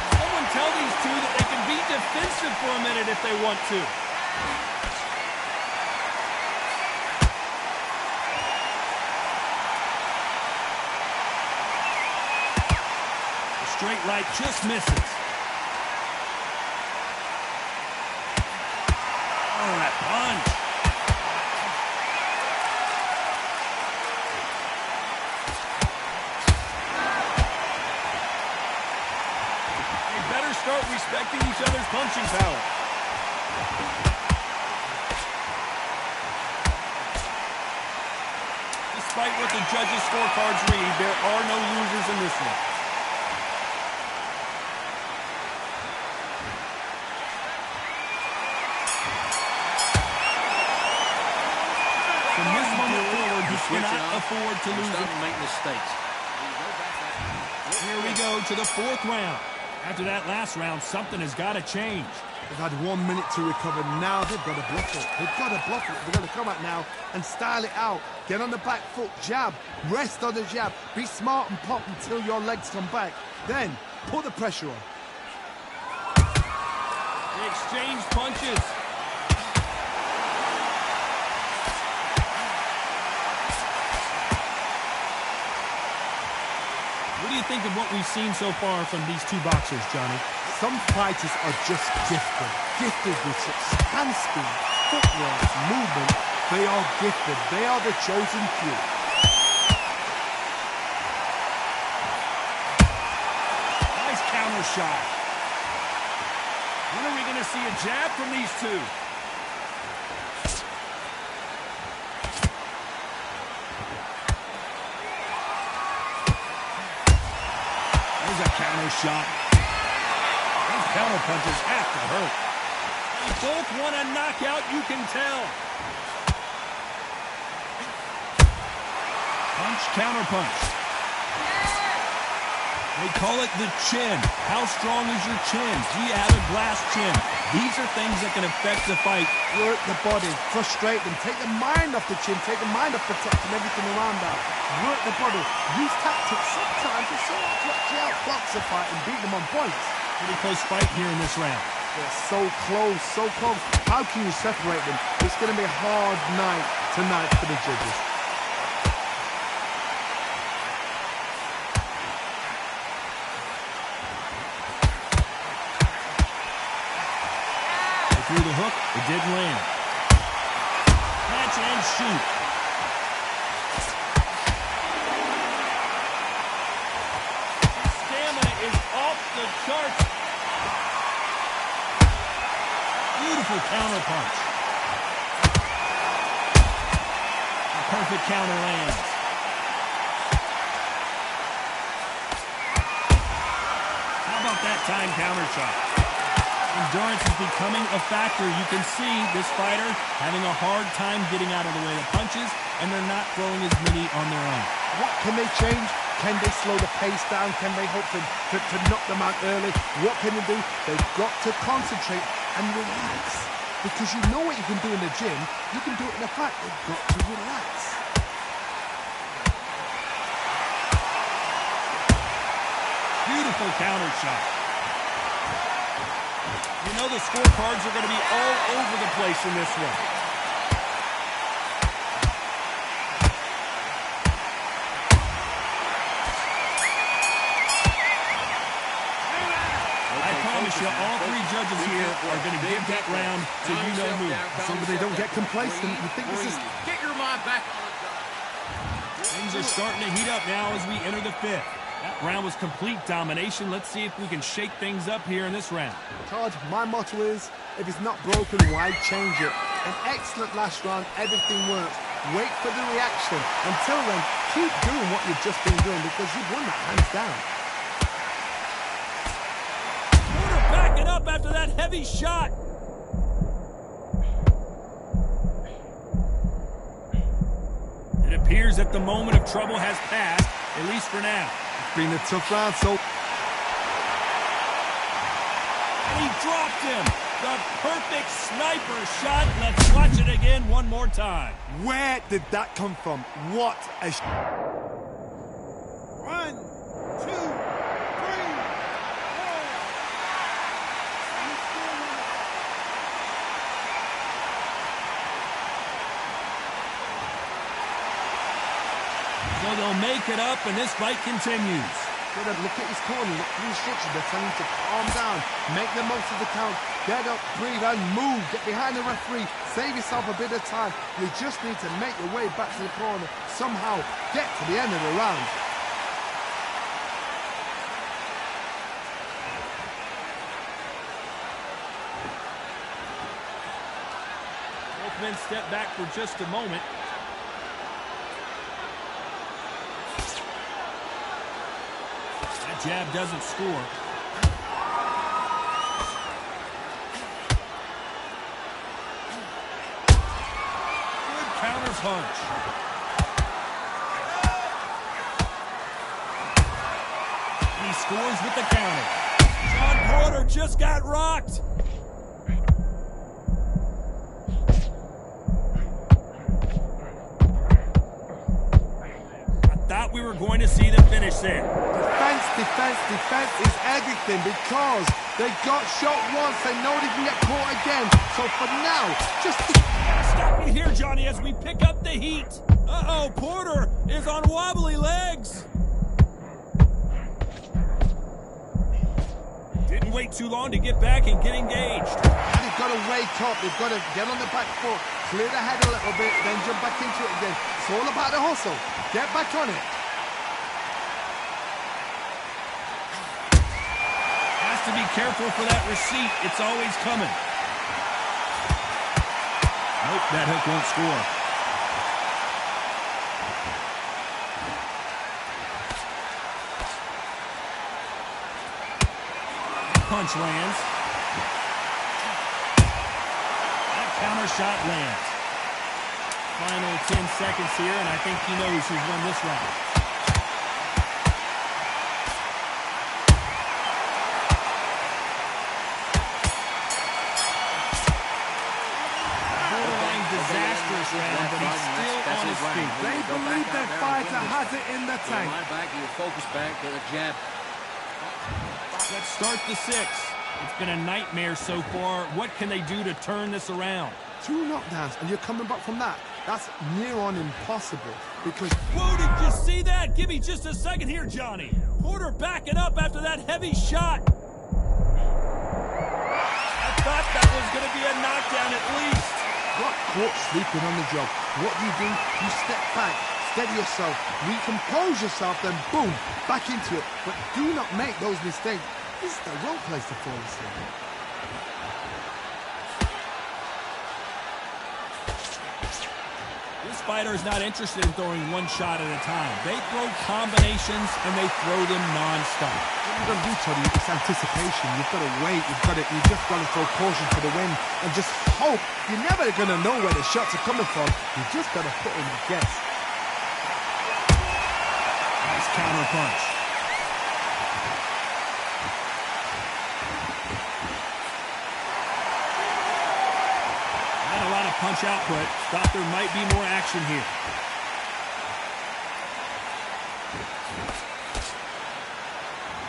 Someone tell these two that they can be defensive for a minute if they want to. The straight right just misses. Oh, that punch. Start respecting each other's punching power. Despite what the judges' scorecards read, there are no losers in this one. From this moment forward, he cannot afford to lose it. Make mistakes. Here we go to the 4th round. After that last round, something has got to change. They've had 1 minute to recover. Now they've got to bluff it. They've got to bluff it. They've got to come out now and style it out. Get on the back foot, jab, rest on the jab. Be smart and pop until your legs come back. Then, put the pressure on. They exchange punches. What do you think of what we've seen so far from these two boxers, Johnny? Some fighters are just gifted with such hand speed. footwork, movement, they are gifted. They are the chosen few. Nice counter shot. When are we going to see a jab from these two? There's a counter shot. Those counter punches have to hurt. They both want a knockout, you can tell. Punch, counter punch. They call it the chin. How strong is your chin? Do you have a glass chin? These are things that can affect the fight. Work the body, frustrate them, take the mind off the chin, take the mind off protecting everything around that. Work the body, use tactics sometimes to sort of actually outbox the fight and beat them on points. Pretty close fight here in this round. They're so close, so close. How can you separate them? It's going to be a hard night tonight for the judges. Through the hook, it didn't land. Catch and shoot. Stamina is off the charts. Beautiful counter punch. A perfect counter lands. How about that time counter shot? Endurance is becoming a factor. You can see this fighter having a hard time getting out of the way of punches, and they're not throwing as many on their own. What can they change? Can they slow the pace down? Can they hope to knock them out early? What can they do? They've got to concentrate and relax. Because you know what you can do in the gym, you can do it in a fight. They've got to relax. Beautiful counter shot. You know the scorecards are going to be all over the place in this one. I promise you, all three judges here are going to give that round to you-know-who. So that they don't get complacent. You think this is... Get your mind back on the job. Things are starting to heat up now as we enter the fifth. That round was complete domination. Let's see if we can shake things up here in this round. Todd, my motto is, if it's not broken, why change it? An excellent last round, everything works. Wait for the reaction. Until then, keep doing what you've just been doing because you've won that hands down. Porter backing up after that heavy shot. It appears that the moment of trouble has passed, at least for now. Been a tough round, so... And he dropped him. The perfect sniper shot. Let's watch it again one more time. Where did that come from? What a... 1, 2, 3, 4. So they'll make it up, and this fight continues. Look at his corner, look through instructions. They're telling him to calm down, make the most of the count, get up, breathe, and move. Get behind the referee, save yourself a bit of time. You just need to make your way back to the corner. Somehow, get to the end of the round. Both men step back for just a moment. That jab doesn't score. Good counter punch. He scores with the counter. John Porter just got rocked. Thought we were going to see the finish there. Defense is everything because they got shot once. They know they can get caught again. So for now, just... Stop me here, Johnny, as we pick up the heat. Uh-oh, Porter is on wobbly legs. Didn't wait too long to get back and get engaged. They've got to wake up. They've got to get on the back foot, clear the head a little bit, then jump back into it again. It's all about the hustle. Get back on it. Has to be careful for that receipt. It's always coming. Nope, that hook won't score. Punch lands. That counter shot lands. Final 10 seconds here, and I think he knows who's won this round. Borderline disastrous round, but he's still on his feet. They believe their fighter has it in the tank. Back, you focus back to the jab. Let's start the 6th. It's been a nightmare so far. What can they do to turn this around? 2 knockdowns, and you're coming back from that. That's near on impossible because... Whoa, did you see that? Give me just a second here, Johnny. Porter backing up after that heavy shot. I thought that was going to be a knockdown at least. Got caught sleeping on the job. What do? You step back, steady yourself, recompose yourself, then boom, back into it. But do not make those mistakes. This is the wrong place to fall asleep. This fighter is not interested in throwing one shot at a time. They throw combinations and they throw them non-stop. What you've got to do, Toddy, it's anticipation. You've got to wait. You just got to throw caution to the wind and just hope. You're never going to know where the shots are coming from. You just got to put in a guess. Nice counter punch. Not a lot of punch output. Thought there might be more action here.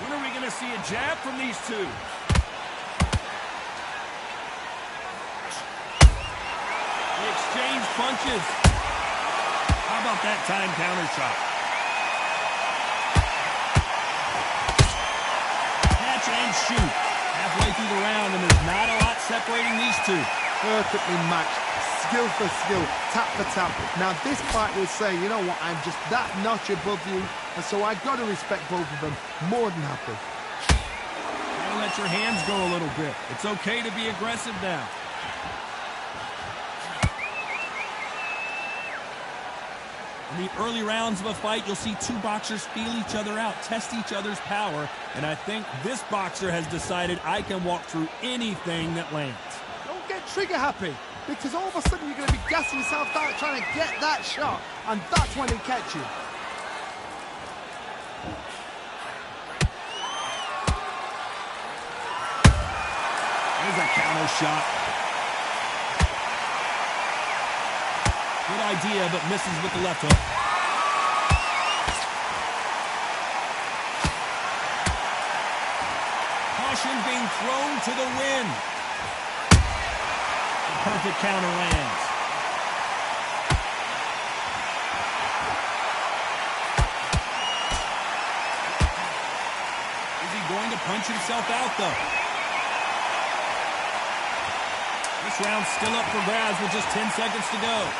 When are we going to see a jab from these two? They exchange punches. How about that time counter shot? Catch and shoot. Halfway through the round, and there's not a lot separating these two. Perfectly matched, skill for skill, tap for tap. Now this fight will say, you know what, I'm just that notch above you, and so I've got to respect both of them more than happy. Gotta let your hands go a little bit. It's okay to be aggressive now. In the early rounds of a fight, you'll see two boxers feel each other out, test each other's power, and I think this boxer has decided I can walk through anything that lands. Don't get trigger happy, because all of a sudden you're going to be gassing yourself out trying to get that shot, and that's when they catch you. There's a counter shot. Good idea, but misses with the left hook. Caution being thrown to the wind. The perfect counter lands. Is he going to punch himself out, though? This round's still up for grabs with just 10 seconds to go.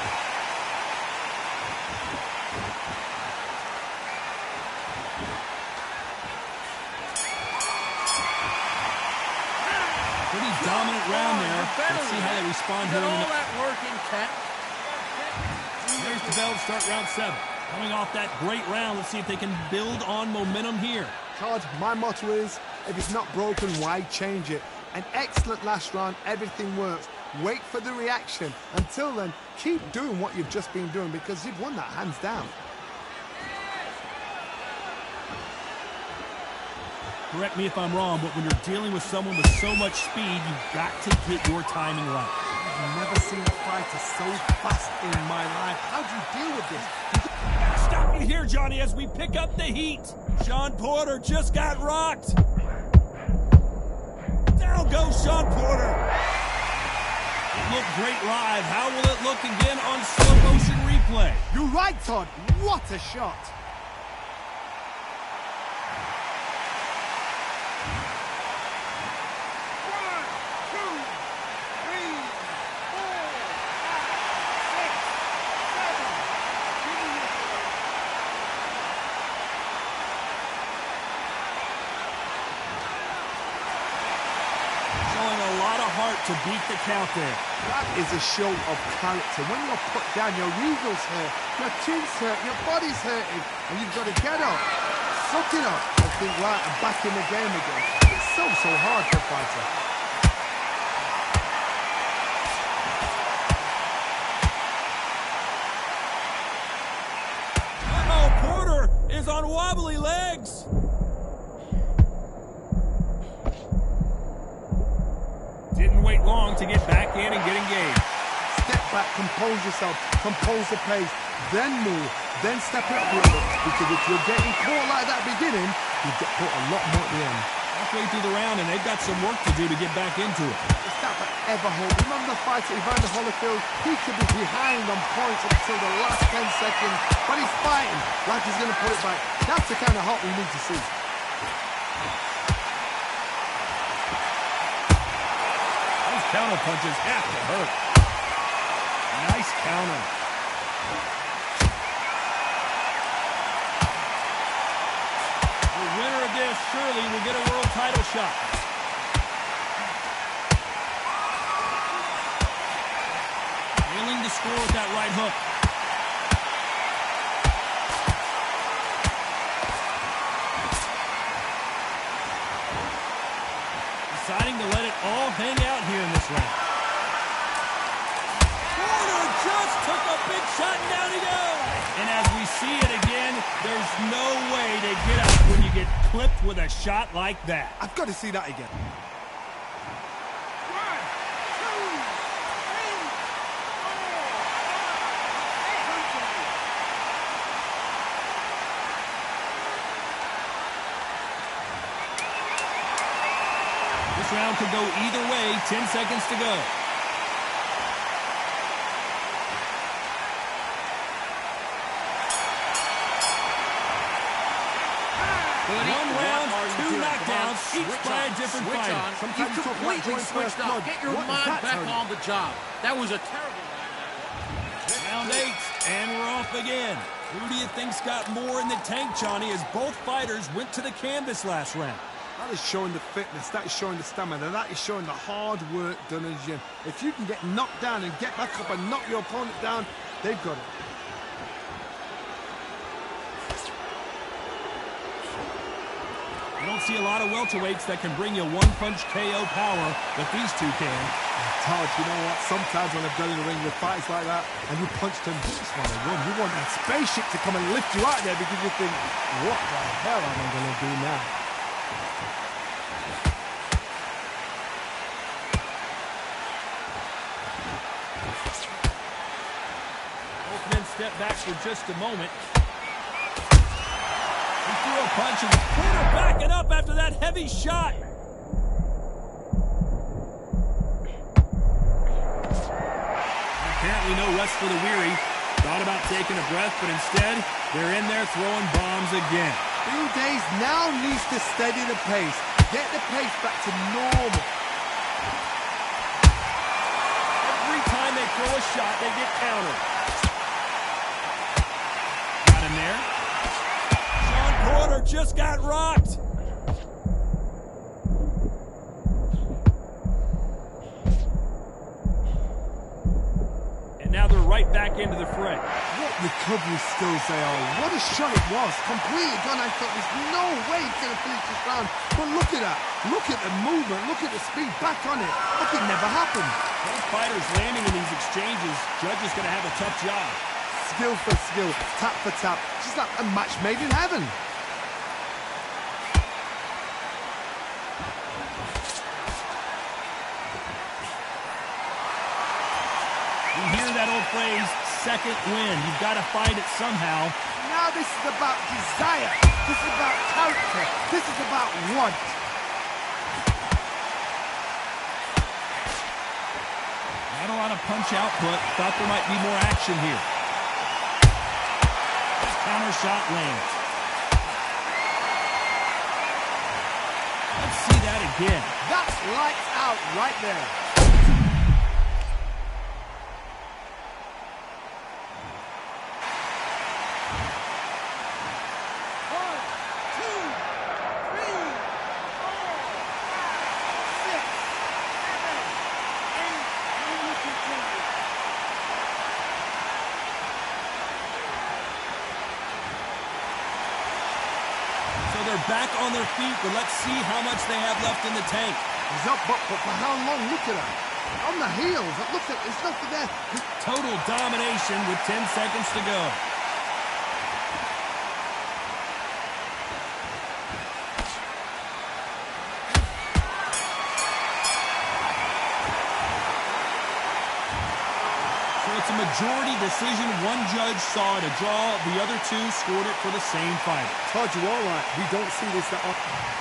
Pretty dominant round there. Let's see how they respond here. All that work in cat. There's the bell to start round 7. Coming off that great round, let's see if they can build on momentum here. Todd, my motto is, if it's not broken, why change it? An excellent last round, everything works. Wait for the reaction. Until then, keep doing what you've just been doing because you've won that hands down. Correct me if I'm wrong, but when you're dealing with someone with so much speed, you've got to get your timing right. I've never seen a fighter so fast in my life. How do you deal with this? Stop you here, Johnny, as we pick up the heat. Sean Porter just got rocked. Down goes Sean Porter. It looked great live. How will it look again on slow motion replay? You're right, Todd. What a shot. to beat the count there. That is a show of character. When you're put down, your eagle's hurt, your chin's hurt, your body's hurting, and you've got to get up, suck it up, and think, right, I'm back in the game again. It's so hard for a fighter. Oh, Porter is on wobbly legs. Didn't wait long to get back in and get engaged. Step back, compose yourself, compose the pace, then move, then step it up a little bit. Because if you're getting caught like that beginning, you get caught a lot more at the end. Halfway through the round, and they've got some work to do to get back into it. It's that ever hope. Remember the fight at Evander Holyfield? He could be behind on points until the last 10 seconds, but he's fighting like he's going to put it back. That's the kind of hope we need to see. Counter punches have to hurt. Nice counter. The winner of this surely will get a world title shot. Willing to score with that right hook. Deciding to let it all hang out here in this round. Porter just took a big shot and down he goes. And as we see it again, there's no way to get up when you get clipped with a shot like that. I've got to see that again. This round could go either way. 10 seconds to go. One round, two knockdowns, each by a different fighter. You completely switched off. Get your mind back on the job. That was a terrible round 8, and we're off again. Who do you think's got more in the tank, Johnny, as both fighters went to the canvas last round? That is showing the fitness, that is showing the stamina, that is showing the hard work done in the gym. If you can get knocked down and get back up and knock your opponent down, they've got it. You don't see a lot of welterweights that can bring you one-punch KO power, but these two can. Todd, you know what? Sometimes when I've done in the ring with fights like that, and you punched them, you just want to run. You want that spaceship to come and lift you out there because you think, what the hell am I going to do now? Both men step back for just a moment. He threw a punch and Porter backing up after that heavy shot. Apparently no rest for the weary. Thought about taking a breath, but instead, they're in there throwing bombs again. Bill Days now needs to steady the pace. Get the pace back to normal. Every time they throw a shot, they get countered. Got him there. Sean Porter just got rocked. And now they're right back into the fray. What recovery skills they are. What a shot it was. Completely gone. I thought there's no way he's going to finish this round. But look at that. Look at the movement. Look at the speed. Back on it. Like it never happened. Both fighters landing in these exchanges. Judge is going to have a tough job. Skill for skill. Tap for tap. Just like a match made in heaven. You hear that old phrase, second win. You've got to find it somehow. Now this is about desire. This is about character. This is about want. Not a lot of punch output. Thought there might be more action here. Counter shot lands. Let's see that again. That's lights out right there. back on their feet, but let's see how much they have left in the tank. He's up, but for how long? Look at that. On the heels. Look at, there's nothing there. Total domination with 10 seconds to go. So it's a majority decision. One judge saw it a draw. The other two scored it for the same fight. Told you all right. We don't see this that often.